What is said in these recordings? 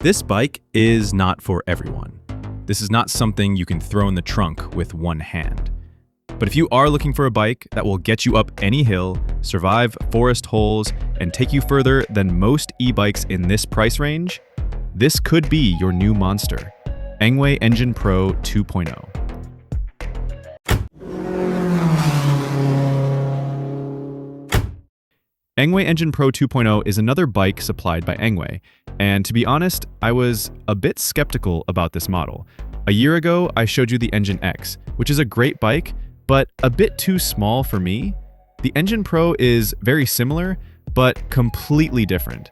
This bike is not for everyone. This is not something you can throw in the trunk with one hand. But if you are looking for a bike that will get you up any hill, survive forest holes, and take you further than most e-bikes in this price range, this could be your new monster. Engwe Engine Pro 2.0. Engwe Engine Pro 2.0 is another bike supplied by Engwe, and to be honest, I was a bit skeptical about this model. A year ago, I showed you the Engine X, which is a great bike, but a bit too small for me. The Engine Pro is very similar, but completely different.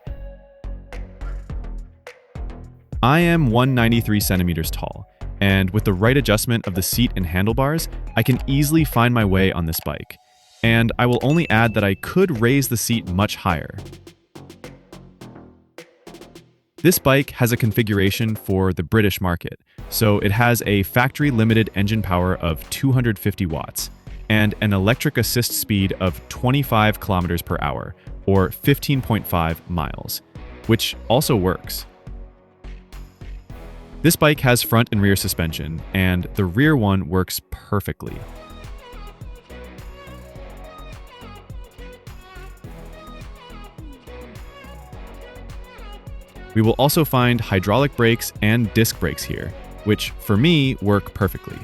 I am 193 centimeters tall, and with the right adjustment of the seat and handlebars, I can easily find my way on this bike. And I will only add that I could raise the seat much higher. This bike has a configuration for the British market, so it has a factory-limited engine power of 250 watts and an electric assist speed of 25 kilometers per hour, or 15.5 miles, which also works. This bike has front and rear suspension, and the rear one works perfectly. We will also find hydraulic brakes and disc brakes here, which, for me, work perfectly.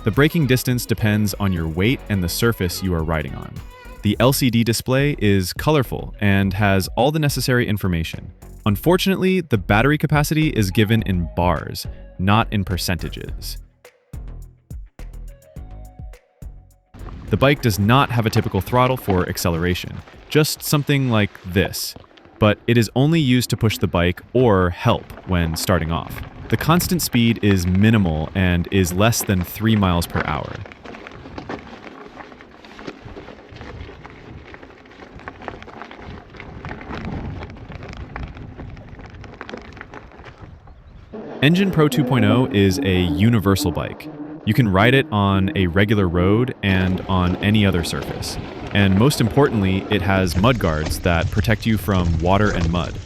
The braking distance depends on your weight and the surface you are riding on. The LCD display is colorful and has all the necessary information. Unfortunately, the battery capacity is given in bars, not in percentages. The bike does not have a typical throttle for acceleration, just something like this. But it is only used to push the bike or help when starting off. The constant speed is minimal and is less than 3 miles per hour. Engine Pro 2.0 is a universal bike. You can ride it on a regular road and on any other surface. And most importantly, it has mud guards that protect you from water and mud.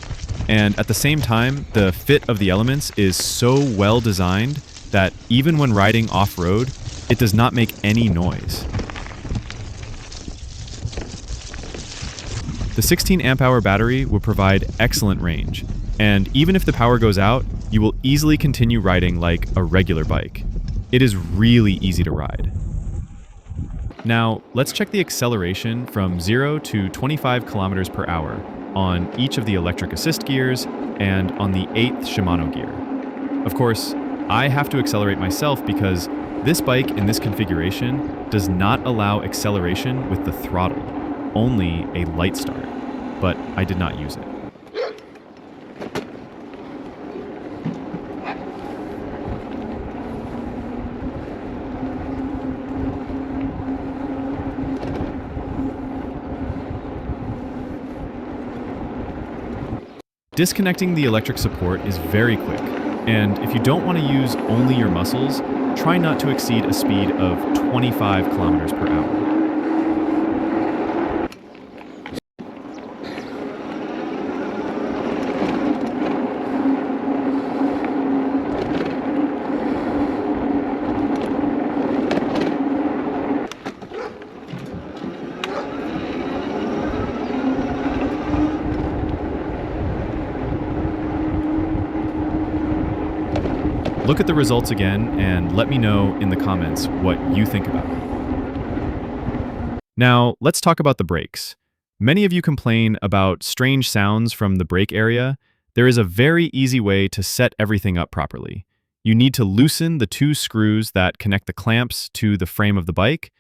And at the same time, the fit of the elements is so well designed that even when riding off-road, it does not make any noise. The 16 amp hour battery will provide excellent range, and even if the power goes out, you will easily continue riding like a regular bike. It is really easy to ride. Now, let's check the acceleration from 0 to 25 kilometers per hour on each of the electric assist gears and on the 8th Shimano gear. Of course, I have to accelerate myself because this bike in this configuration does not allow acceleration with the throttle, only a light start, but I did not use it. Disconnecting the electric support is very quick, and if you don't want to use only your muscles, try not to exceed a speed of 25 kilometers per hour. Look at the results again and let me know in the comments what you think about it. Now, let's talk about the brakes. Many of you complain about strange sounds from the brake area. There is a very easy way to set everything up properly. You need to loosen the 2 screws that connect the clamps to the frame of the bike.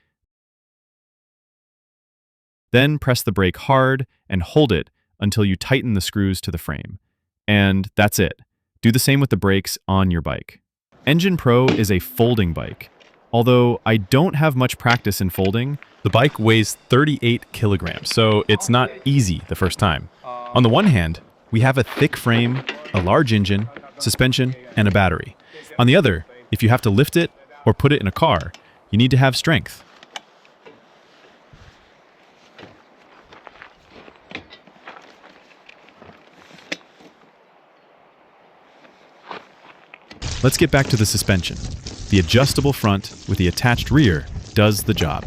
Then press the brake hard and hold it until you tighten the screws to the frame. And that's it. Do the same with the brakes on your bike. Engine Pro is a folding bike. Although I don't have much practice in folding, the bike weighs 38 kilograms, so it's not easy the first time. On the one hand, we have a thick frame, a large engine, suspension, and a battery. On the other, if you have to lift it or put it in a car, you need to have strength. Let's get back to the suspension. The adjustable front with the attached rear does the job.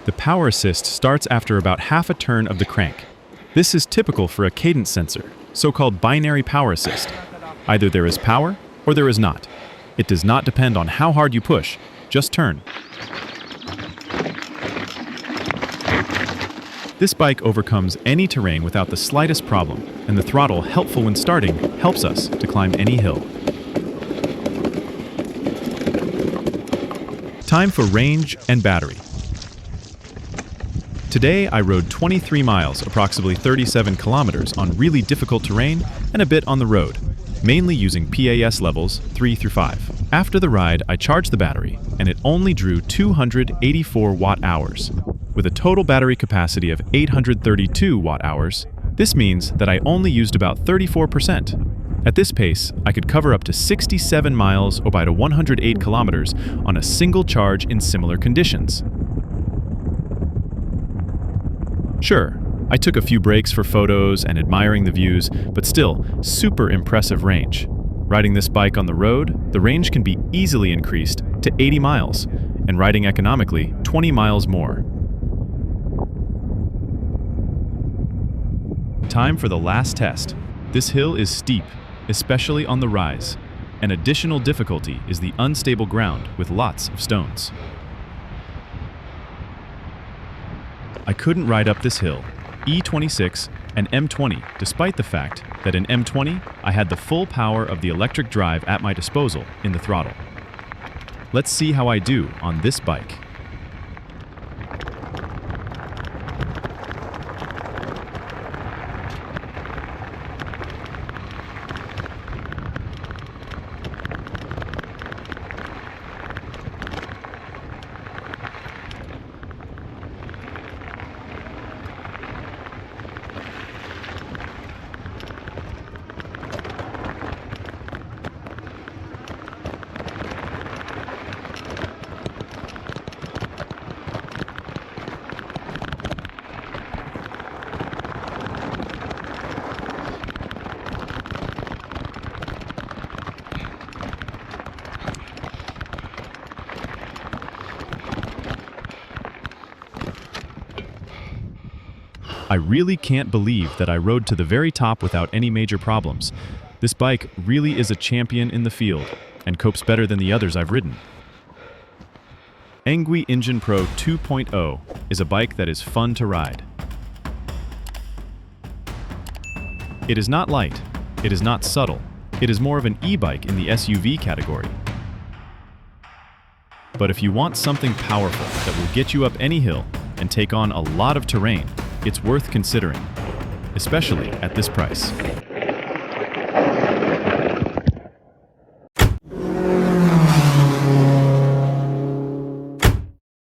The power assist starts after about half a turn of the crank. This is typical for a cadence sensor, so-called binary power assist. Either there is power or there is not. It does not depend on how hard you push, just turn. This bike overcomes any terrain without the slightest problem, and the throttle, helpful when starting, helps us to climb any hill. Time for range and battery. Today, I rode 23 miles, approximately 37 kilometers, on really difficult terrain and a bit on the road, mainly using PAS levels 3 through 5. After the ride, I charged the battery, and it only drew 284 watt-hours. With a total battery capacity of 832 watt-hours, this means that I only used about 34%. At this pace, I could cover up to 67 miles or by to 108 kilometers on a single charge in similar conditions. Sure, I took a few breaks for photos and admiring the views, but still, super impressive range. Riding this bike on the road, the range can be easily increased to 80 miles, and riding economically, 20 miles more. Time for the last test. This hill is steep, especially on the rise. An additional difficulty is the unstable ground with lots of stones. I couldn't ride up this hill, E26 and M20, despite the fact that in M20 I had the full power of the electric drive at my disposal in the throttle. Let's see how I do on this bike. I really can't believe that I rode to the very top without any major problems. This bike really is a champion in the field and copes better than the others I've ridden. Engwe Engine Pro 2.0 is a bike that is fun to ride. It is not light, it is not subtle, it is more of an e-bike in the SUV category. But if you want something powerful that will get you up any hill and take on a lot of terrain, it's worth considering, especially at this price.